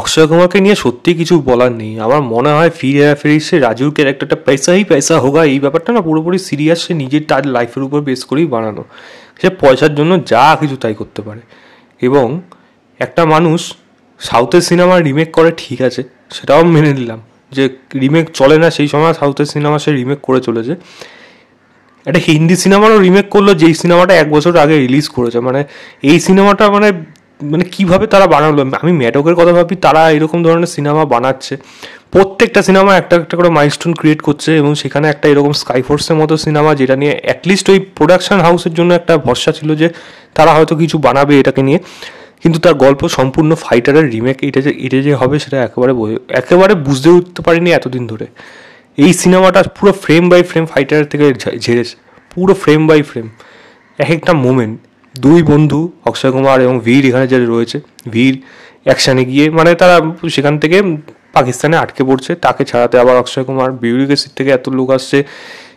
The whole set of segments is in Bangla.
অক্ষয় কুমারকে নিয়ে সত্যিই কিছু বলার নেই। আমার মনে হয় ফির হেরা ফেরি সে রাজুর ক্যারেক্টারটা পয়সাই পয়সা হোগা এই ব্যাপারটা না পুরোপুরি সিরিয়াস, সে নিজের তার লাইফের উপর বেস করেই বানানো। সে পয়সার জন্য যা কিছু তাই করতে পারে। এবং একটা মানুষ সাউথের সিনেমা রিমেক করে, ঠিক আছে, সেটাও মেনে নিলাম যে রিমেক চলে না, সেই সময় সাউথের সিনেমা সে রিমেক করে চলেছে। একটা হিন্দি সিনেমারও রিমেক করলো যেই সিনেমাটা 1 বছর আগে রিলিজ করেছে। মানে এই সিনেমাটা মানে মানে কীভাবে তারা বানালো, আমি ম্যাডকের কথা ভাবি, তারা এরকম ধরনের সিনেমা বানাচ্ছে, প্রত্যেকটা সিনেমা একটা একটা করে মাইলস্টোন ক্রিয়েট করছে, এবং সেখানে একটা এরকম স্কাইফোর্সের মতো সিনেমা যেটা নিয়ে অ্যাটলিস্ট ওই প্রোডাকশন হাউসের জন্য একটা ভরসা ছিল যে তারা হয়তো কিছু বানাবে এটাকে নিয়ে। কিন্তু তার গল্প সম্পূর্ণ ফাইটারের রিমেক, এটা যে হবে সেটা একেবারে বুঝতে উঠতে পারিনি এতদিন ধরে। এই সিনেমাটা পুরো ফ্রেম বাই ফ্রেম ফাইটারের থেকে ঝেড়েছে, পুরো ফ্রেম বাই ফ্রেম, এক একটা মোমেন্ট। দুই বন্ধু অক্ষয় কুমার এবং বীর এখানে যে রয়েছে, বীর অ্যাকশানে গিয়ে মানে তারা সেখান থেকে পাকিস্তানে আটকে পড়ছে, তাকে ছাড়াতে আবার অক্ষয় কুমার বিউরিকেসির থেকে এত লোক আসছে,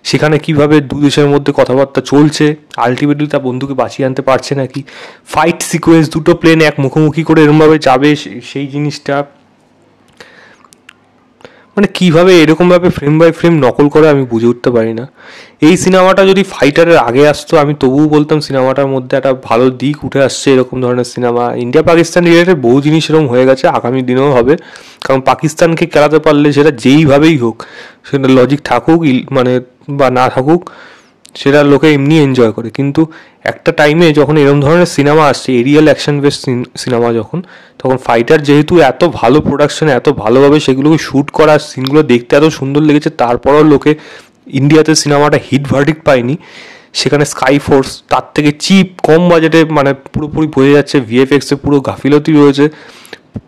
সেখানে কিভাবে দু দেশের মধ্যে কথাবার্তা চলছে, আলটিমেটলি তার বন্ধুকে বাঁচিয়ে আনতে পারছে নাকি, ফাইট সিকোয়েন্স, দুটো প্লেন এক মুখোমুখি করে এরকমভাবে যাবে, সেই জিনিসটা মানে কীভাবে এরকমভাবে ফ্রেম বাই ফ্রেম নকল করে আমি বুঝে উঠতে পারি না। এই সিনেমাটা যদি ফাইটারের আগে আসতো আমি তবুও বলতাম সিনেমাটার মধ্যে একটা ভালো দিক উঠে আসছে। এরকম ধরনের সিনেমা ইন্ডিয়া পাকিস্তান রিলেটেড বহু জিনিস এরকম হয়ে গেছে, আগামী দিনেও হবে। কারণ পাকিস্তানকে খেলাতে পারলে সেটা যেইভাবেই হোক, সেটা লজিক থাকুক মানে বা না থাকুক, সেটা লোকে এমনি এনজয় করে। কিন্তু একটা টাইমে যখন এরকম ধরনের সিনেমা আসছে, এরিয়াল অ্যাকশন বেস সিনেমা যখন, তখন ফাইটার যেহেতু এত ভালো প্রোডাকশন, এত ভালোভাবে সেগুলোকে শ্যুট করা, সিনগুলো দেখতে এত সুন্দর লেগেছে, তারপরেও লোকে ইন্ডিয়াতে সিনেমাটা হিট ভার্ডিক্ট পায়নি। সেখানে স্কাই ফোর্স তার থেকে চিপ, কম বাজেটে, মানে পুরোপুরি বোঝা যাচ্ছে ভিএফএক্সে পুরো গাফিলতি রয়েছে,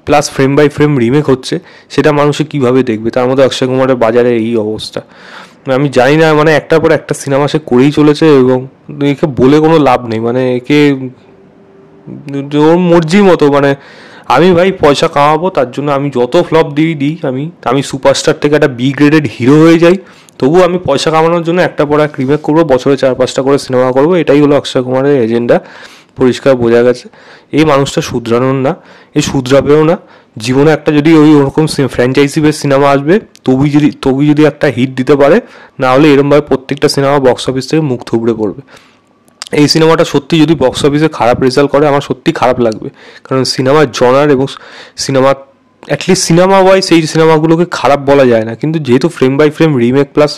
plus frame by frame remake হচ্ছে, সেটা মানুষে কীভাবে দেখবে? তার মধ্যে অক্ষয় কুমারের বাজারে এই অবস্থা। আমি জানি না, মানে একটার পর একটা সিনেমা সে করেই চলেছে, এবং একে বলে কোনো লাভ নেই। মানে একে ওর মর্জির মতো, মানে আমি ভাই পয়সা কামাবো, তার জন্য আমি যত ফ্লপ দিই আমি সুপারস্টার থেকে একটা বি গ্রেডেড হিরো হয়ে যাই, তবু আমি পয়সা কামানোর জন্য একটা পর এক রিমেক করবো, বছরে 4-5টা করে সিনেমা করবো, এটাই হলো অক্ষয় কুমারের এজেন্ডা। পরিষ্কার বোঝা গেছে এই মানুষটা শুধরানোর না, এই শুধরাবেও না। জীবনে একটা যদি ওরকম ফ্র্যাঞ্চাইজি বেস সিনেমা আসবে, তবুই যদি একটা হিট দিতে পারে, না হলে এরমভাবে প্রত্যেকটা সিনেমা বক্স অফিস থেকে মুখ থুবড়ে পড়বে। এই সিনেমাটা সত্যি যদি বক্স অফিসে খারাপ রেজাল্ট করে, আমার সত্যি খারাপ লাগবে। কারণ সিনেমার জনার এবং সিনেমা, অ্যাটলিস্ট সিনেমা ওয়াইজ এই সিনেমাগুলোকে খারাপ বলা যায় না, কিন্তু যেহেতু frame by frame remake plus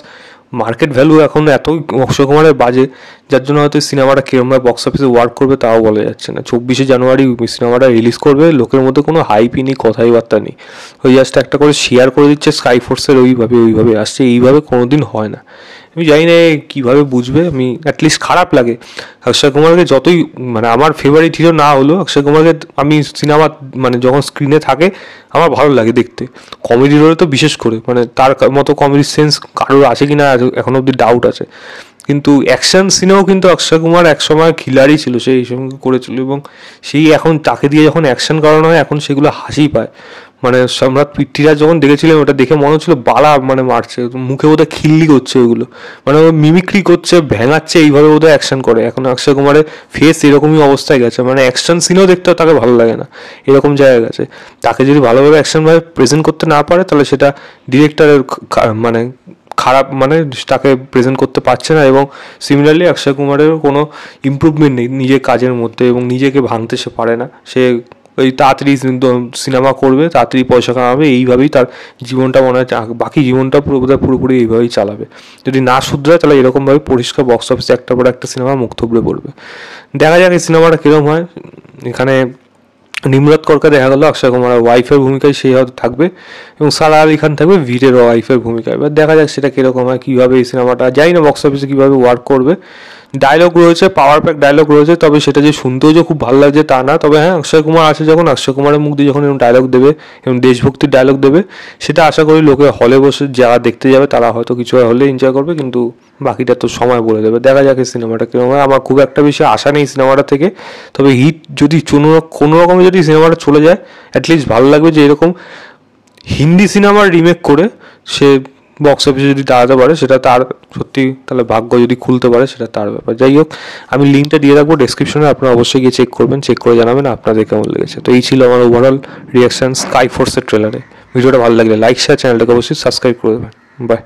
market value এখন এতই অক্ষয় কুমারের বাজে, যার জন্য হয়তো সিনেমাটা কীরকমভাবে বক্স অফিসে ওয়ার্ক করবে তাও বলা যাচ্ছে না। 24শে জানুয়ারি সিনেমাটা রিলিজ করবে, লোকের মধ্যে কোনো হাইপই নেই, কথাই বার্তা নেই, ওই জাস্ট একটা করে শেয়ার করে দিচ্ছে স্কাই ফোর্সের, ওইভাবে আসছে, এইভাবে কোনোদিন হয় না। আমি জানি না কীভাবে বুঝবে, আমি অ্যাটলিস্ট খারাপ লাগে। অক্ষয় কুমারকে যতই মানে আমার ফেভারিট হিরো না হলেও অক্ষয় কুমারকে আমি সিনেমা মানে যখন স্ক্রিনে থাকে আমার ভালো লাগে দেখতে, কমেডি রোলে তো বিশেষ করে, মানে তার মতো কমেডি সেন্স কারোর আছে কি না এখন অব্দি ডাউট আছে। কিন্তু অ্যাকশন সিনেও কিন্তু অক্ষয় কুমার একসময় খিলাড়ি ছিল, সে এই সঙ্গে করেছিল, এবং সেই এখন তাকে দিয়ে যখন অ্যাকশন করানো হয় এখন সেগুলো হাসি পায়। মানে সম্রাট পৃথ্বীরাজ যখন দেখেছিলেন ওটা দেখে মনে হচ্ছিল বালা মানে মারছে, মুখে বোধহয় খিল্লি করছে, ওইগুলো মানে ও মিমিক্রি করছে, ভেঙাচ্ছে, এইভাবে বোধহয় অ্যাকশন করে। এখন অক্ষয় কুমারের ফেস এরকমই অবস্থায় গেছে, মানে অ্যাকশন সিনেও দেখতেও তাকে ভালো লাগে না, এরকম জায়গায় গেছে। তাকে যদি ভালোভাবে অ্যাকশনভাবে প্রেজেন্ট করতে না পারে, তাহলে সেটা ডিরেক্টরের মানে খারাপ, মানে তাকে প্রেজেন্ট করতে পারছে না। এবং সিমিলারলি অক্ষয় কুমারেরও কোনো ইমপ্রুভমেন্ট নেই নিজের কাজের মধ্যে, এবং নিজেকে ভাঙতে সে পারে না। সে ওই তাড়াতাড়ি সিনেমা করবে, তাড়াতাড়ি পয়সা কামাবে, এইভাবেই তার জীবনটা মনে হয় বাকি জীবনটা পুরোপুরি এইভাবেই চালাবে। যদি না শুধরায় তাহলে এরকমভাবে পরিষ্কার বক্স অফিসে একটার পর একটা সিনেমা মুখ থুবড়ে পড়বে। দেখা যাক এই সিনেমাটা কীরকম হয়। এখানে নিমরত করকে দেখা গেলো অক্ষয় কুমারের ওয়াইফের ভূমিকায় সে হয়তো থাকবে, এবং সারা আলি খান থাকবে বীরের ওয়াইফের ভূমিকায়। এবার দেখা যাক সেটা কীরকম হয়, কীভাবে এই সিনেমাটা, জানি না বক্স অফিসে কীভাবে ওয়ার্ক করবে। ডায়লগ রয়েছে, পাওয়ার প্যাক ডায়লগ রয়েছে, তবে সেটা যে শুনতেও যে খুব ভালো লাগছে তা না। তবে হ্যাঁ, অক্ষয় কুমার আছে যখন, অক্ষয় কুমারের মুখ দিয়ে যখন এরকম ডায়লগ দেবে এবং দেশভক্তির ডায়লগ দেবে, সেটা আশা করি লোকে হলে বসে যারা দেখতে যাবে তারা হয়তো কিছু হলে এনজয় করবে, কিন্তু বাকিটা তো সময় বলে দেবে। দেখা যাক এই সিনেমাটা কীরকম হয়। আমার খুব একটা বেশি আশা নেই সিনেমাটা থেকে, তবে হিট যদি কোনো রকমে যদি সিনেমাটা চলে যায়, অ্যাটলিস্ট ভালো লাগবে যে এরকম হিন্দি সিনেমার রিমেক করে সে বক্স অফিসে যদি দাঁড়াতে পারে সেটা তার সত্যি, তাহলে ভাগ্য যদি খুলতে পারে সেটা তার ব্যাপার। যাই হোক, আমি লিঙ্কটা দিয়ে রাখবো ডেসক্রিপশনে, আপনারা অবশ্যই গিয়ে চেক করবেন, চেক করে জানাবেন আপনাদের কেমন লেগেছে। তো এই ছিল আমার ওভারঅল রিয়াকশান স্কাই ফোর্সের ট্রেলারে। ভিডিওটা ভালো লাগলে লাইক শেয়ার, চ্যানেলটাকে অবশ্যই সাবস্ক্রাইব করে দেবেন। বাই।